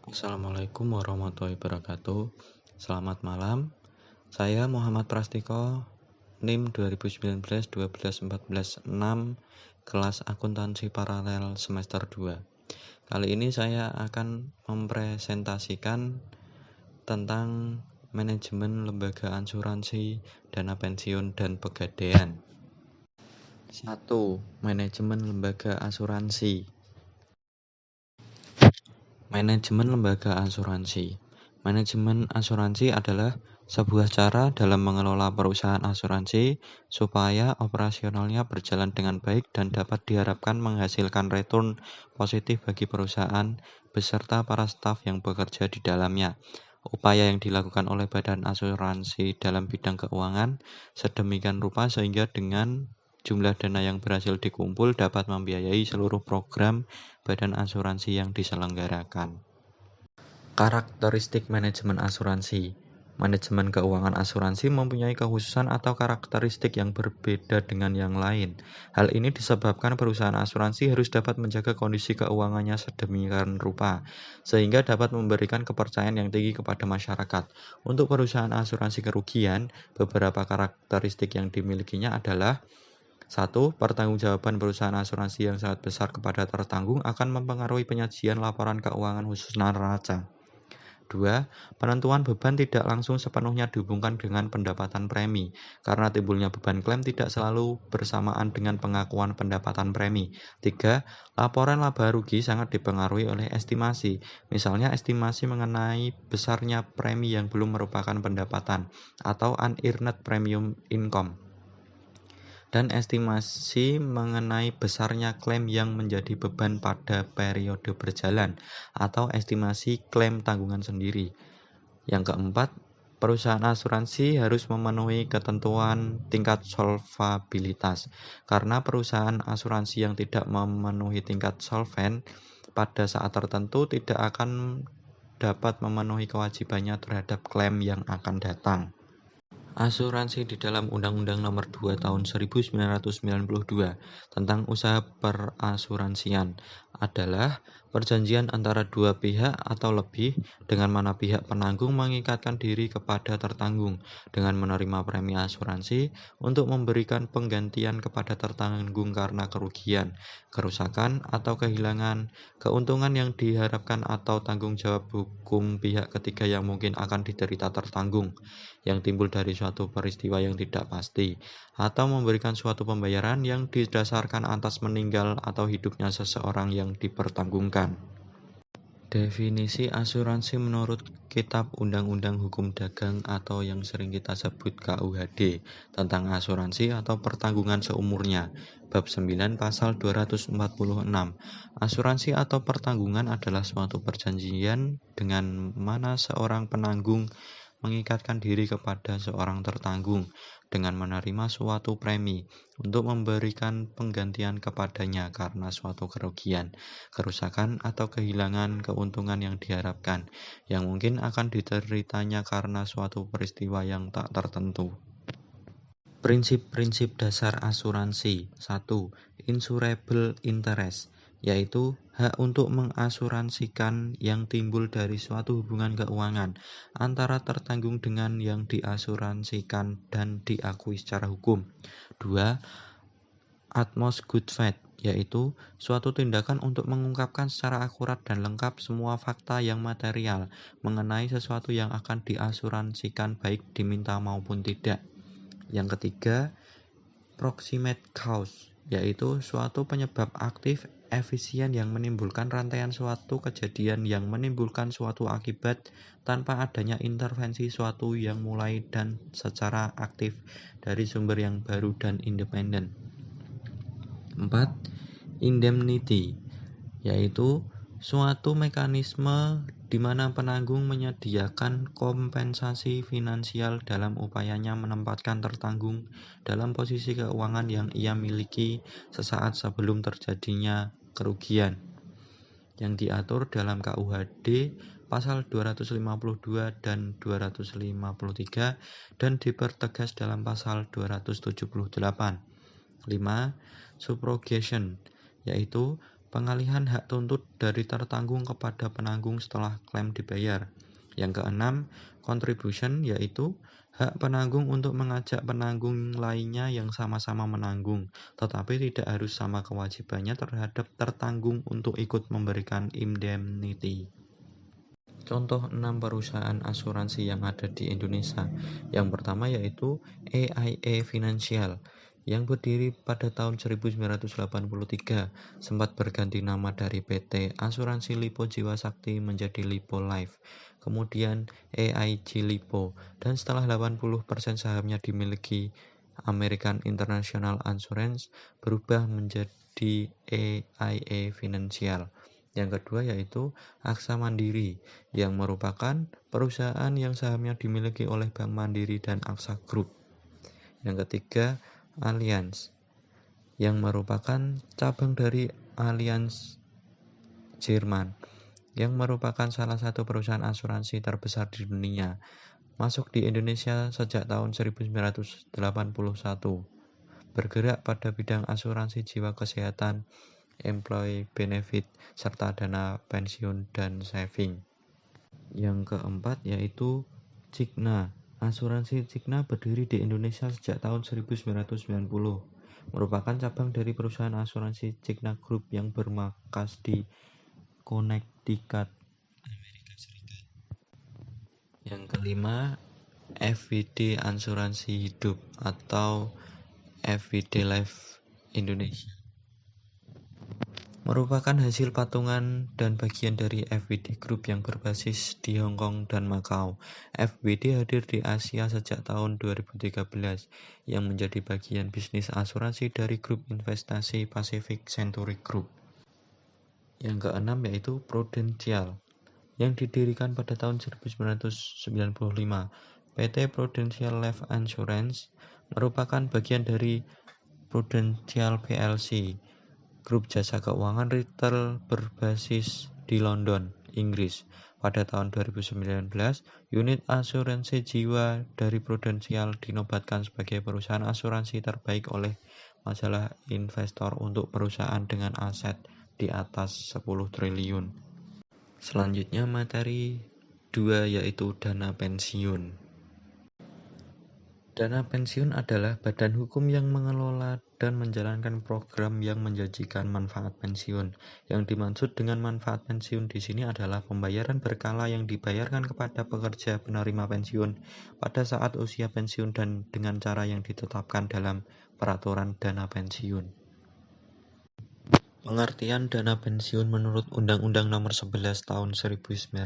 Assalamualaikum warahmatullahi wabarakatuh. Selamat malam. Saya Muhammad Prastiko, NIM 2019-12-14-6, kelas akuntansi paralel semester 2. Kali ini saya akan mempresentasikan tentang manajemen lembaga asuransi, dana pensiun, dan pegadaian. 1. Manajemen lembaga asuransi. Manajemen lembaga asuransi. Manajemen asuransi adalah sebuah cara dalam mengelola perusahaan asuransi supaya operasionalnya berjalan dengan baik dan dapat diharapkan menghasilkan return positif bagi perusahaan beserta para staf yang bekerja di dalamnya. Upaya yang dilakukan oleh badan asuransi dalam bidang keuangan sedemikian rupa sehingga dengan jumlah dana yang berhasil dikumpul dapat membiayai seluruh program badan asuransi yang diselenggarakan. Karakteristik manajemen asuransi. Manajemen keuangan asuransi mempunyai kekhususan atau karakteristik yang berbeda dengan yang lain. Hal ini disebabkan perusahaan asuransi harus dapat menjaga kondisi keuangannya sedemikian rupa, sehingga dapat memberikan kepercayaan yang tinggi kepada masyarakat. Untuk perusahaan asuransi kerugian, beberapa karakteristik yang dimilikinya adalah 1. Pertanggungjawaban perusahaan asuransi yang sangat besar kepada tertanggung akan mempengaruhi penyajian laporan keuangan khusus neraca. 2. Penentuan beban tidak langsung sepenuhnya dihubungkan dengan pendapatan premi, karena timbulnya beban klaim tidak selalu bersamaan dengan pengakuan pendapatan premi. 3. Laporan laba rugi sangat dipengaruhi oleh estimasi, misalnya estimasi mengenai besarnya premi yang belum merupakan pendapatan, atau unearned premium income, dan estimasi mengenai besarnya klaim yang menjadi beban pada periode berjalan, atau estimasi klaim tanggungan sendiri. Yang keempat, perusahaan asuransi harus memenuhi ketentuan tingkat solvabilitas, karena perusahaan asuransi yang tidak memenuhi tingkat solven pada saat tertentu tidak akan dapat memenuhi kewajibannya terhadap klaim yang akan datang. Asuransi di dalam Undang-Undang Nomor 2 Tahun 1992 tentang usaha perasuransian adalah perjanjian antara dua pihak atau lebih dengan mana pihak penanggung mengikatkan diri kepada tertanggung dengan menerima premi asuransi untuk memberikan penggantian kepada tertanggung karena kerugian, kerusakan, atau kehilangan, keuntungan yang diharapkan atau tanggung jawab hukum pihak ketiga yang mungkin akan diderita tertanggung yang timbul dari suatu peristiwa yang tidak pasti, atau memberikan suatu pembayaran yang didasarkan atas meninggal atau hidupnya seseorang yang dipertanggungkan. Definisi asuransi menurut Kitab Undang-Undang Hukum Dagang atau yang sering kita sebut KUHD tentang asuransi atau pertanggungan seumurnya. Bab 9 Pasal 246. Asuransi atau pertanggungan adalah suatu perjanjian dengan mana seorang penanggung mengikatkan diri kepada seorang tertanggung dengan menerima suatu premi untuk memberikan penggantian kepadanya karena suatu kerugian, kerusakan, atau kehilangan keuntungan yang diharapkan, yang mungkin akan dideritanya karena suatu peristiwa yang tak tertentu. Prinsip-prinsip dasar asuransi. 1. Insurable interest, yaitu hak untuk mengasuransikan yang timbul dari suatu hubungan keuangan antara tertanggung dengan yang diasuransikan dan diakui secara hukum. 2. Utmost good faith, yaitu suatu tindakan untuk mengungkapkan secara akurat dan lengkap semua fakta yang material mengenai sesuatu yang akan diasuransikan baik diminta maupun tidak. Yang ketiga, proximate cause, yaitu suatu penyebab aktif efisien yang menimbulkan rantaian suatu kejadian yang menimbulkan suatu akibat tanpa adanya intervensi suatu yang mulai dan secara aktif dari sumber yang baru dan independen. 4. Indemnity, yaitu suatu mekanisme di mana penanggung menyediakan kompensasi finansial dalam upayanya menempatkan tertanggung dalam posisi keuangan yang ia miliki sesaat sebelum terjadinya kerugian, yang diatur dalam KUHD Pasal 252 dan 253 dan dipertegas dalam Pasal 278. 5. Subrogation, yaitu Pengalihan hak tuntut dari tertanggung kepada penanggung setelah klaim dibayar. Yang keenam, contribution, yaitu hak penanggung untuk mengajak penanggung lainnya yang sama-sama menanggung, tetapi tidak harus sama kewajibannya terhadap tertanggung untuk ikut memberikan indemnity. Contoh 6 perusahaan asuransi yang ada di Indonesia. Yang pertama yaitu AIA Financial yang berdiri pada tahun 1983, sempat berganti nama dari PT Asuransi Lipo Jiwasakti menjadi Lipo Life. Kemudian AIG Lipo, dan setelah 80% sahamnya dimiliki American International Insurance, berubah menjadi AIA Financial. Yang kedua yaitu Aksa Mandiri, yang merupakan perusahaan yang sahamnya dimiliki oleh Bank Mandiri dan Aksa Group. Yang ketiga, Allianz, yang merupakan cabang dari Allianz Jerman, yang merupakan salah satu perusahaan asuransi terbesar di dunia, masuk di Indonesia sejak tahun 1981, bergerak pada bidang asuransi jiwa kesehatan, employee benefit, serta dana pensiun dan saving. Yang keempat yaitu Cigna. Asuransi Cigna berdiri di Indonesia sejak tahun 1990, merupakan cabang dari perusahaan asuransi Cigna Group yang bermarkas di Connecticut, Amerika Serikat. Yang kelima, FWD Asuransi Hidup atau FWD Life Indonesia, merupakan hasil patungan dan bagian dari FWD Group yang berbasis di Hong Kong dan Makau. FWD hadir di Asia sejak tahun 2013, yang menjadi bagian bisnis asuransi dari grup investasi Pacific Century Group. Yang keenam yaitu Prudential, yang didirikan pada tahun 1995. PT Prudential Life Insurance merupakan bagian dari Prudential plc, grup jasa keuangan retail berbasis di London, Inggris. Pada tahun 2019, unit asuransi jiwa dari Prudential dinobatkan sebagai perusahaan asuransi terbaik oleh majalah investor untuk perusahaan dengan aset di atas 10 triliun. Selanjutnya materi 2 yaitu dana pensiun. Dana pensiun adalah badan hukum yang mengelola dan menjalankan program yang menjanjikan manfaat pensiun. Yang dimaksud dengan manfaat pensiun di sini adalah pembayaran berkala yang dibayarkan kepada pekerja penerima pensiun pada saat usia pensiun dan dengan cara yang ditetapkan dalam peraturan dana pensiun. Pengertian dana pensiun menurut Undang-Undang Nomor 11 Tahun 1992.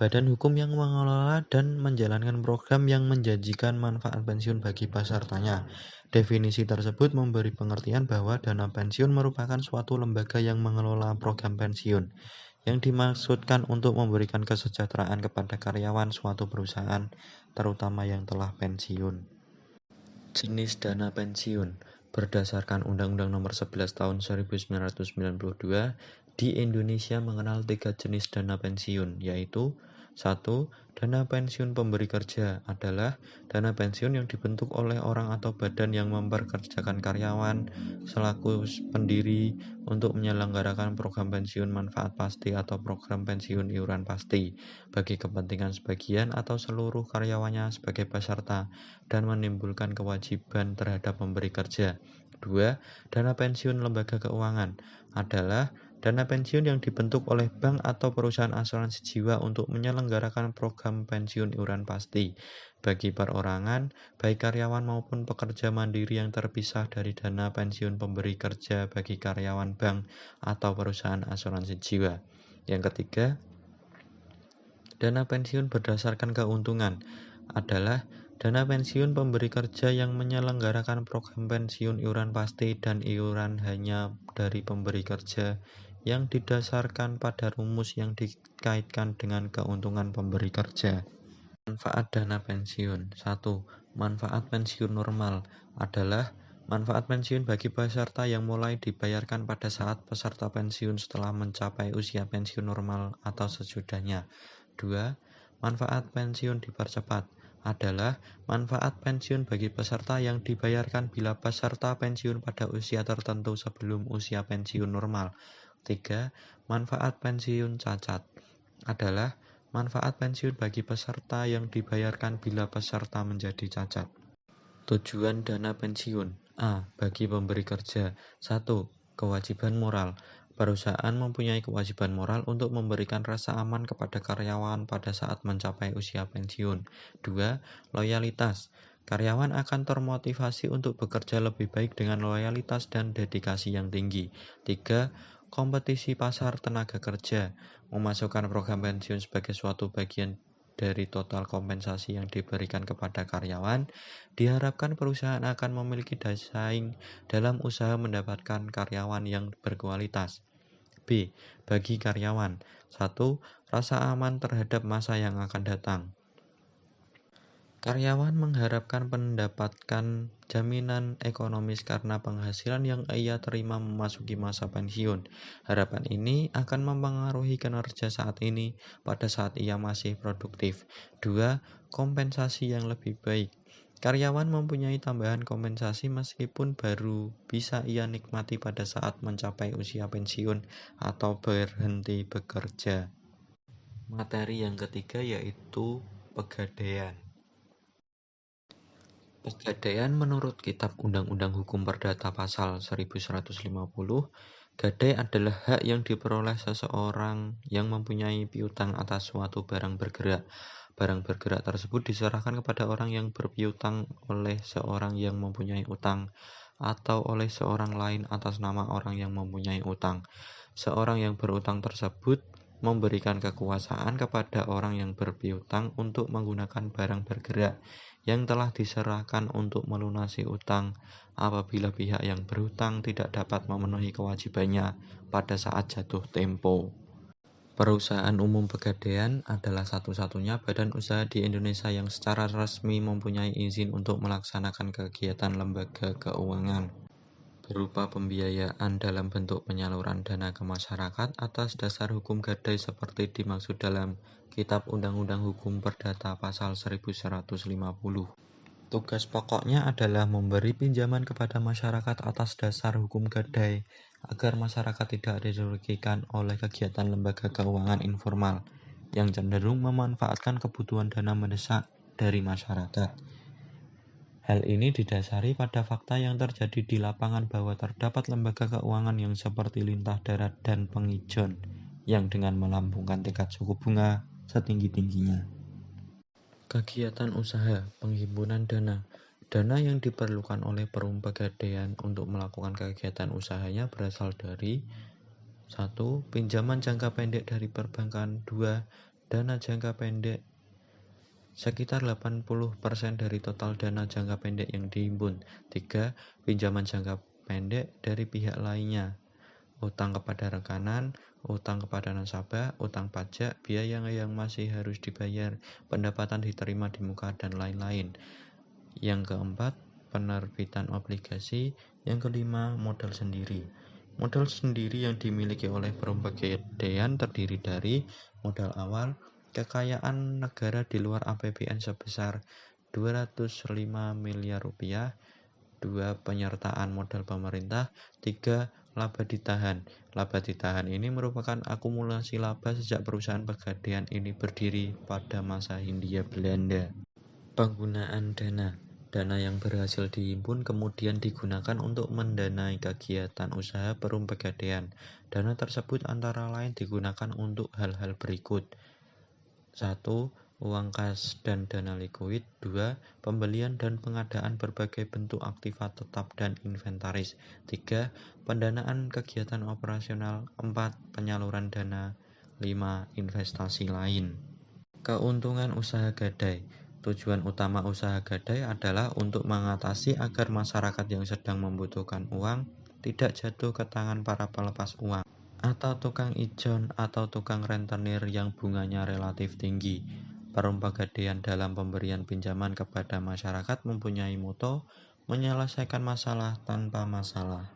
Badan hukum yang mengelola dan menjalankan program yang menjanjikan manfaat pensiun bagi pesertanya. Definisi tersebut memberi pengertian bahwa dana pensiun merupakan suatu lembaga yang mengelola program pensiun, yang dimaksudkan untuk memberikan kesejahteraan kepada karyawan suatu perusahaan, terutama yang telah pensiun. Jenis dana pensiun. Berdasarkan Undang-Undang Nomor 11 Tahun 1992, di Indonesia mengenal 3 jenis dana pensiun, yaitu 1. Dana pensiun pemberi kerja adalah dana pensiun yang dibentuk oleh orang atau badan yang memperkerjakan karyawan selaku pendiri untuk menyelenggarakan program pensiun manfaat pasti atau program pensiun iuran pasti bagi kepentingan sebagian atau seluruh karyawannya sebagai peserta dan menimbulkan kewajiban terhadap pemberi kerja. 2. Dana pensiun lembaga keuangan adalah dana pensiun yang dibentuk oleh bank atau perusahaan asuransi jiwa untuk menyelenggarakan program pensiun iuran pasti bagi perorangan, baik karyawan maupun pekerja mandiri yang terpisah dari dana pensiun pemberi kerja bagi karyawan bank atau perusahaan asuransi jiwa. Yang ketiga, dana pensiun berdasarkan keuntungan adalah dana pensiun pemberi kerja yang menyelenggarakan program pensiun iuran pasti dan iuran hanya dari pemberi kerja yang didasarkan pada rumus yang dikaitkan dengan keuntungan pemberi kerja. Manfaat dana pensiun. 1. Manfaat pensiun normal adalah manfaat pensiun bagi peserta yang mulai dibayarkan pada saat peserta pensiun setelah mencapai usia pensiun normal atau sesudahnya. 2. Manfaat pensiun dipercepat adalah manfaat pensiun bagi peserta yang dibayarkan bila peserta pensiun pada usia tertentu sebelum usia pensiun normal. 3. Manfaat pensiun cacat adalah manfaat pensiun bagi peserta yang dibayarkan bila peserta menjadi cacat. Tujuan dana pensiun. A. Bagi pemberi kerja. 1. Kewajiban moral. Perusahaan mempunyai kewajiban moral untuk memberikan rasa aman kepada karyawan pada saat mencapai usia pensiun. 2. Loyalitas. Karyawan akan termotivasi untuk bekerja lebih baik dengan loyalitas dan dedikasi yang tinggi. 3. Kompetisi pasar tenaga kerja. Memasukkan program pensiun sebagai suatu bagian dari total kompensasi yang diberikan kepada karyawan, diharapkan perusahaan akan memiliki daya saing dalam usaha mendapatkan karyawan yang berkualitas. B. Bagi karyawan. 1. Rasa aman terhadap masa yang akan datang. Karyawan mengharapkan mendapatkan jaminan ekonomis karena penghasilan yang ia terima memasuki masa pensiun. Harapan ini akan mempengaruhi kinerja saat ini pada saat ia masih produktif. 2. Kompensasi yang lebih baik. Karyawan mempunyai tambahan kompensasi meskipun baru bisa ia nikmati pada saat mencapai usia pensiun atau berhenti bekerja. Materi yang ketiga yaitu pegadaian. Pegadaian menurut Kitab Undang-Undang Hukum Perdata Pasal 1150, gadai adalah hak yang diperoleh seseorang yang mempunyai piutang atas suatu barang bergerak. Barang bergerak tersebut diserahkan kepada orang yang berpiutang oleh seorang yang mempunyai utang atau oleh seorang lain atas nama orang yang mempunyai utang. Seorang yang berutang tersebut memberikan kekuasaan kepada orang yang berpiutang untuk menggunakan barang bergerak yang telah diserahkan untuk melunasi utang apabila pihak yang berhutang tidak dapat memenuhi kewajibannya pada saat jatuh tempo. Perusahaan Umum Pegadaian adalah satu-satunya badan usaha di Indonesia yang secara resmi mempunyai izin untuk melaksanakan kegiatan lembaga keuangan berupa pembiayaan dalam bentuk penyaluran dana ke masyarakat atas dasar hukum gadai seperti dimaksud dalam Kitab Undang-Undang Hukum Perdata Pasal 1150. Tugas pokoknya adalah memberi pinjaman kepada masyarakat atas dasar hukum gadai agar masyarakat tidak dirugikan oleh kegiatan lembaga keuangan informal yang cenderung memanfaatkan kebutuhan dana mendesak dari masyarakat. Hal ini didasari pada fakta yang terjadi di lapangan bahwa terdapat lembaga keuangan yang seperti Lintah Darat dan Pengijon yang dengan melampungkan tingkat suku bunga setinggi-tingginya. Kegiatan usaha, penghimpunan dana. Dana yang diperlukan oleh Perum Pegadaian untuk melakukan kegiatan usahanya berasal dari 1. Pinjaman jangka pendek dari perbankan. 2. Dana jangka pendek sekitar 80% dari total dana jangka pendek yang dihimpun. 3. Pinjaman jangka pendek dari pihak lainnya. Utang kepada rekanan, utang kepada nasabah, utang pajak, biaya yang masih harus dibayar, pendapatan diterima di muka, dan lain-lain. Yang keempat, penerbitan obligasi. Yang kelima, modal sendiri. Modal sendiri yang dimiliki oleh Perum Pegadaian terdiri dari modal awal, kekayaan negara di luar APBN sebesar 205 miliar rupiah, 2. Penyertaan modal pemerintah, 3. Laba ditahan. Laba ditahan ini merupakan akumulasi laba sejak perusahaan Pegadaian ini berdiri pada masa Hindia Belanda. Penggunaan dana. Dana yang berhasil dihimpun kemudian digunakan untuk mendanai kegiatan usaha Perum Pegadaian. Dana tersebut antara lain digunakan untuk hal-hal berikut. 1. Uang kas dan dana likuid. 2. Pembelian dan pengadaan berbagai bentuk aktiva tetap dan inventaris. 3. Pendanaan kegiatan operasional. 4. Penyaluran dana. 5. Investasi lain. Keuntungan usaha gadai. Tujuan utama usaha gadai adalah untuk mengatasi agar masyarakat yang sedang membutuhkan uang tidak jatuh ke tangan para pelepas uang atau tukang ijon atau tukang rentenir yang bunganya relatif tinggi. Perum Pegadaian dalam pemberian pinjaman kepada masyarakat mempunyai moto menyelesaikan masalah tanpa masalah.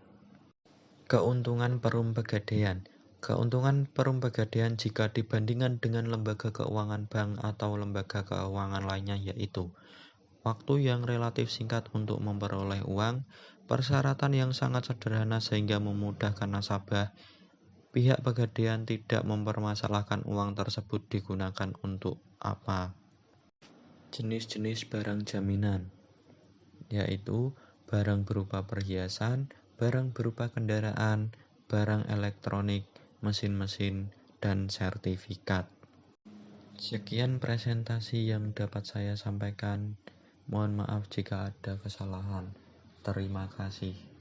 Keuntungan Perum Pegadaian. Keuntungan pegadaian jika dibandingkan dengan lembaga keuangan bank atau lembaga keuangan lainnya yaitu waktu yang relatif singkat untuk memperoleh uang, persyaratan yang sangat sederhana sehingga memudahkan nasabah, pihak pegadaian tidak mempermasalahkan uang tersebut digunakan untuk apa. Jenis-jenis barang jaminan yaitu barang berupa perhiasan, barang berupa kendaraan, barang elektronik, mesin-mesin, dan sertifikat. Sekian presentasi yang dapat saya sampaikan. Mohon maaf jika ada kesalahan. Terima kasih.